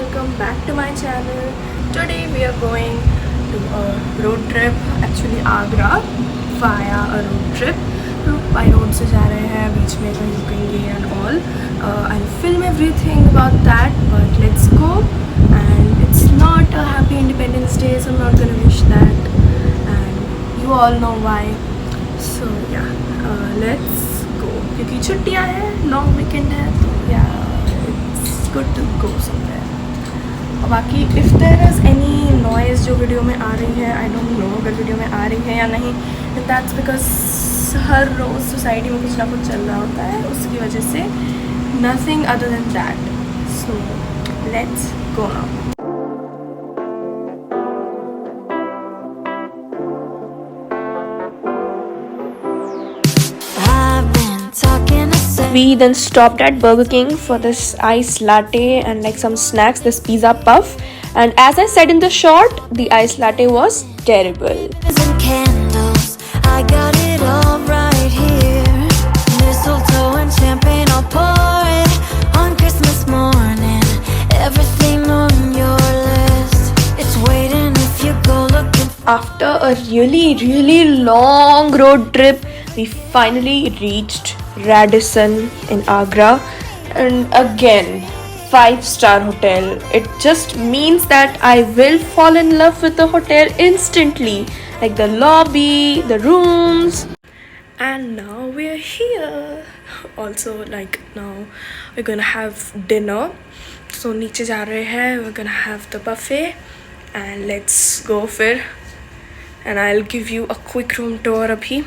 welcome back to my channel. Today we are going to a road trip, actually Agra via a road trip. तो by road से जा रहे हैं, बीच में कहीं रुकेंगे and all. I'll film everything about that, but let's go. And it's not a happy Independence Day, so I'm not gonna wish that. And you all know why. So yeah, let's go. क्योंकि छुट्टियाँ हैं, long weekend है, तो yeah. Good to go somewhere. और बाकी if there is any noise जो video में आ रही है, I don't know अगर वीडियो में आ रही है या नहीं, and that's because हर रोज़ सोसाइटी में कुछ ना कुछ चल रहा होता है, उसकी वजह से nothing other than that. So let's go now. We then stopped at Burger King for this iced latte and like some snacks, this pizza puff. And as I said in the short, the iced latte was terrible. Candles, I got it all right here. Mistletoe and champagne, I'll pour it on Christmas morning. Everything on your list, it's waiting if you go looking. After a really long road trip, we finally reached Radisson in Agra, and again 5-star hotel. It just means that I will fall in love with the hotel instantly, like the lobby, the rooms. And now we're here. Also, like now we're gonna have dinner. So नीचे जा रहे हैं, we're gonna have the buffet, and let's go फिर. And I'll give you a quick room tour abhi.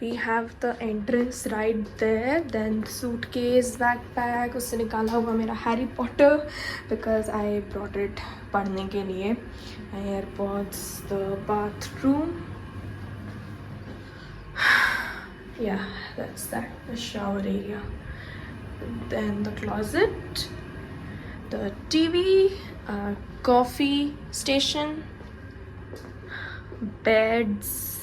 We have the entrance right there, then suitcase, backpack, उससे निकाला हुआ मेरा Harry Potter because I brought it पढ़ने के लिए. My AirPods, the bathroom. Yeah, that's that. The shower area. Then the closet, the TV, coffee station, beds.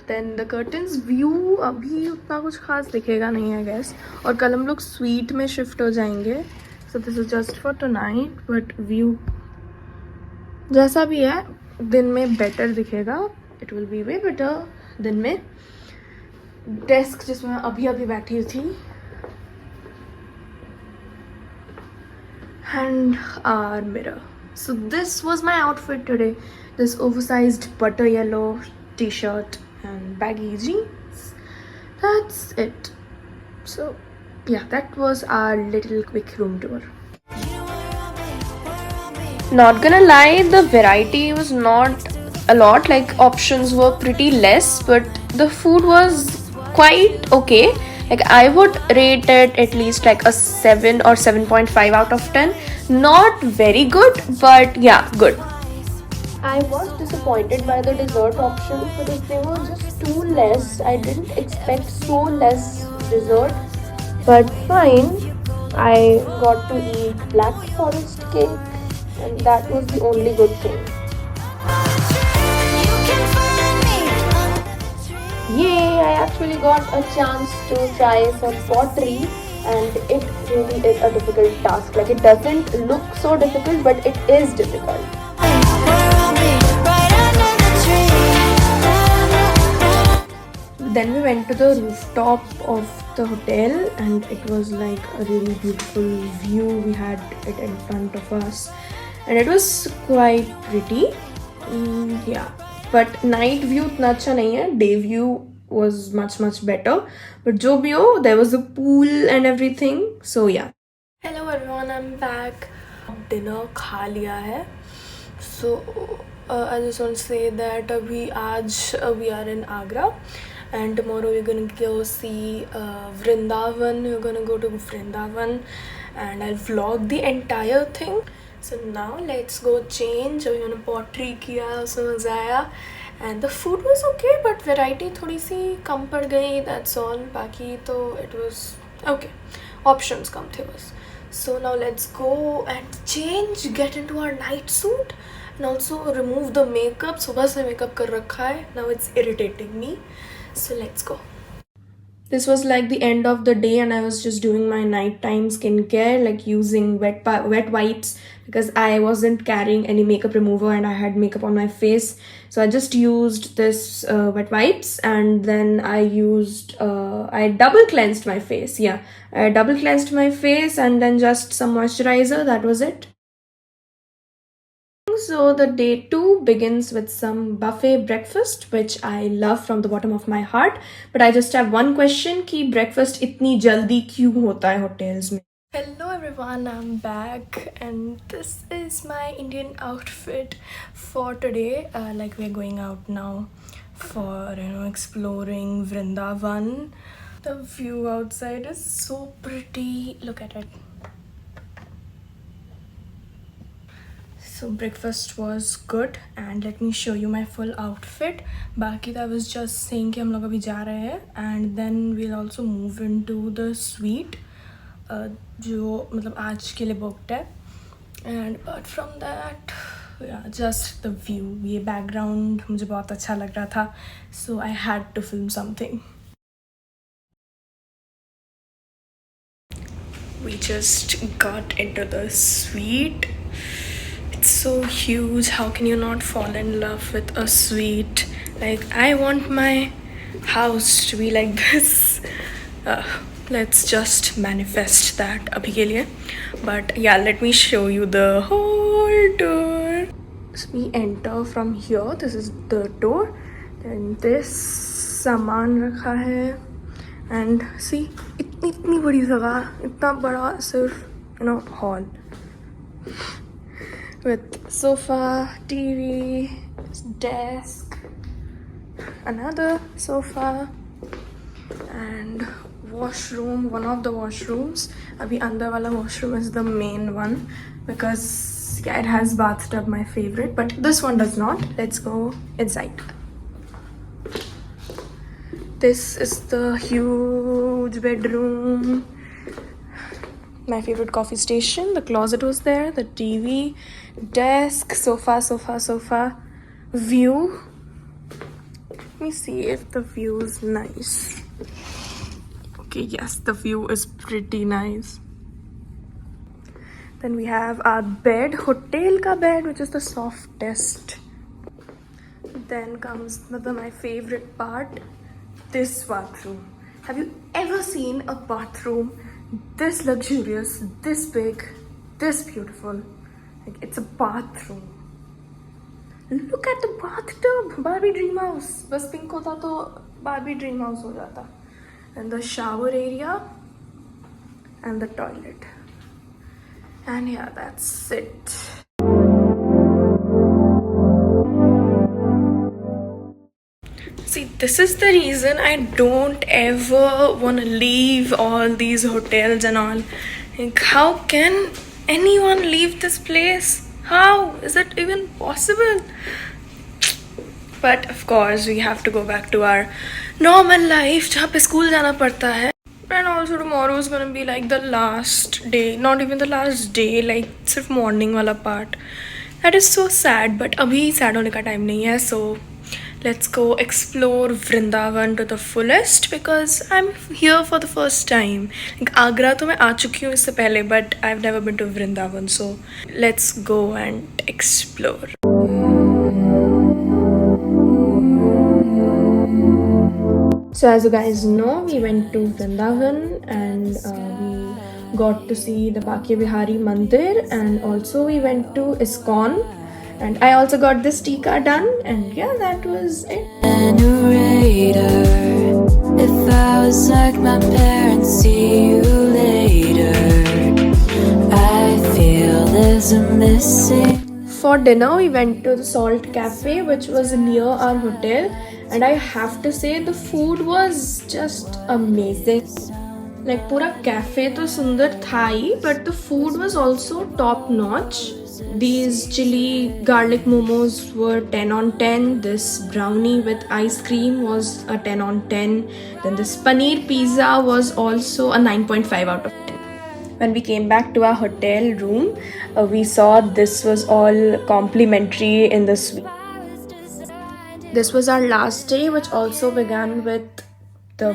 Then the curtains. View अभी उतना कुछ खास दिखेगा नहीं है गैस, और कल हम लोग स्वीट में शिफ्ट हो जाएंगे. So this is just for tonight, but view जैसा भी है दिन में बेटर दिखेगा. It will be way better दिन में. डेस्क जिसमें अभी बैठी थी, and our mirror. So this was my outfit today. This oversized butter yellow t-shirt and baggy jeans. That's it. So yeah, that was our little quick room tour. Not gonna lie, the variety was not a lot, like options were pretty less, but the food was quite okay. Like I would rate it at least like a 7 or 7.5 out of 10. Not very good, but yeah, good. I was disappointed by the dessert options because they were just too less. I didn't expect so less dessert, but fine. I got to eat Black Forest cake, and that was the only good thing. Yay! I actually got a chance to try some pottery, and it really is a difficult task. Like it doesn't look so difficult, but it is difficult. Then we went to the rooftop of the hotel, and it was like a really beautiful view. We had it in front of us, and it was quite pretty. Yeah, but night view उतना अच्छा नहीं है. Day view was much better. But जो भी हो, there was a pool and everything. So yeah. Hello everyone, I'm back. Dinner खा लिया है. So I just want to say that अभी आज we are in Agra. And tomorrow we're gonna go see Vrindavan. We're gonna go to Vrindavan, and I'll vlog the entire thing. So now let's go change. अभी मैंने pottery किया, उसमें मज़ा आया, and the food was okay, but variety थोड़ी सी कम पड़ गई. That's all. बाकी तो it was okay. Options कम थे बस. So now let's go and change, get into our night suit, and also remove the makeup. सुबह से makeup कर रखा है. Now it's irritating me. So let's go. This was like the end of the day, and I was just doing my nighttime skincare, like using wet wipes, because I wasn't carrying any makeup remover and I had makeup on my face. So I just used this wet wipes, and then I double cleansed my face. Yeah, I double cleansed my face, and then just some moisturizer. That was it. So the day 2 begins with some buffet breakfast, which I love from the bottom of my heart. But I just have one question: कि breakfast इतनी जल्दी क्यों होता है hotels में? Hello everyone, I'm back, and this is my Indian outfit for today. Like we're going out now for exploring Vrindavan. The view outside is so pretty. Look at it. So breakfast was good, and let me show you my full outfit. Baki I was just saying कि हम लोग अभी जा रहे हैं, and then we'll also move into the suite जो मतलब आज के लिए booked है. And apart from that, yeah, just the view. ये background मुझे बहुत अच्छा लग रहा था, so I had to film something. We just got into the suite. It's so huge. How can you not fall in love with a suite? Like, I want my house to be like this. Let's just manifest that abhi ke liye. But yeah, let me show you the whole tour. So we enter from here. This is the door. Then this saman rakha hai. And see, इतनी बड़ी जगह, इतना बड़ा सिर्फ hall with sofa, TV, desk, another sofa, and washroom. One of the washrooms, abhi andar wala washroom is the main one, because yeah, it has bathtub, my favorite, but this one does not. Let's go inside. This is the huge bedroom. My favorite coffee station. The closet was there. The TV, desk, sofa. View. Let me see if the view is nice. Okay, yes, the view is pretty nice. Then we have our bed, hotel ka bed, which is the softest. Then comes my favorite part, this bathroom. Have you ever seen a bathroom this luxurious, this big, this beautiful? Like, it's a bathroom. Look at the bathtub. Barbie dream house. बस pink होता तो Barbie dream house हो जाता. And the shower area and the toilet. And yeah, that's it. See, this is the reason I don't ever want to leave all these hotels and all. Like, how can anyone leave this place? How is it even possible? But of course, we have to go back to our normal life, जहाँ पे school जाना पड़ता है. And also tomorrow is gonna be like the last day, not even the last day, like सिर्फ morning वाला part. That is so sad, but अभी sad होने का time नहीं है, so let's go explore Vrindavan to the fullest, because I'm here for the first time. Like, Agra तो मैं आ चुकी हूँ इससे पहले, but I've never been to Vrindavan, so let's go and explore. So as you guys know, we went to Vrindavan, and we got to see the Bakya Vihari Mandir, and also we went to ISKCON, and I also got this tika done, and yeah, that was it. Generator. If I was like my parents, see you later. I feel there's a missing. For dinner, we went to the Salt Cafe, which was near our hotel, and I have to say the food was just amazing. Like, पूरा cafe तो सुंदर था ही, but the food was also top notch. These chili garlic momos were 10 on 10. This brownie with ice cream was a 10 on 10. Then this paneer pizza was also a 9.5 out of 10. When we came back to our hotel room, we saw this was all complimentary in the suite. This was our last day, which also began with the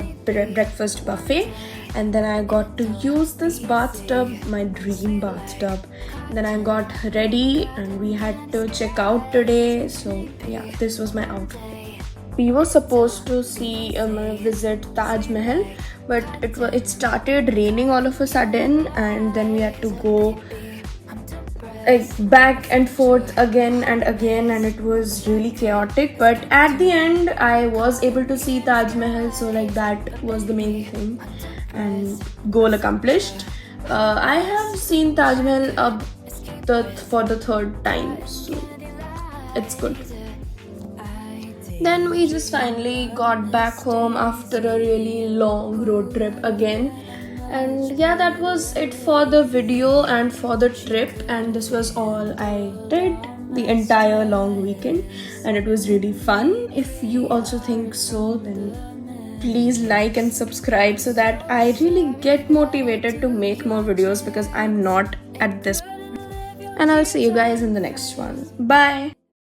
breakfast buffet, and then I got to use this bathtub, my dream bathtub. Then I got ready and we had to check out today. So yeah, this was my outfit. We were supposed to visit Taj Mahal, but it started raining all of a sudden, and then we had to go back and forth again and again, and it was really chaotic. But at the end, I was able to see Taj Mahal, so like that was the main thing, and goal accomplished. I have seen Taj Mahal for the third time, so it's good. Then we just finally got back home after a really long road trip again. And yeah, that was it for the video and for the trip, and this was all I did the entire long weekend, and it was really fun. If you also think so, then please like and subscribe so that I really get motivated to make more videos, because I'm not at this. And I'll see you guys in the next one. Bye.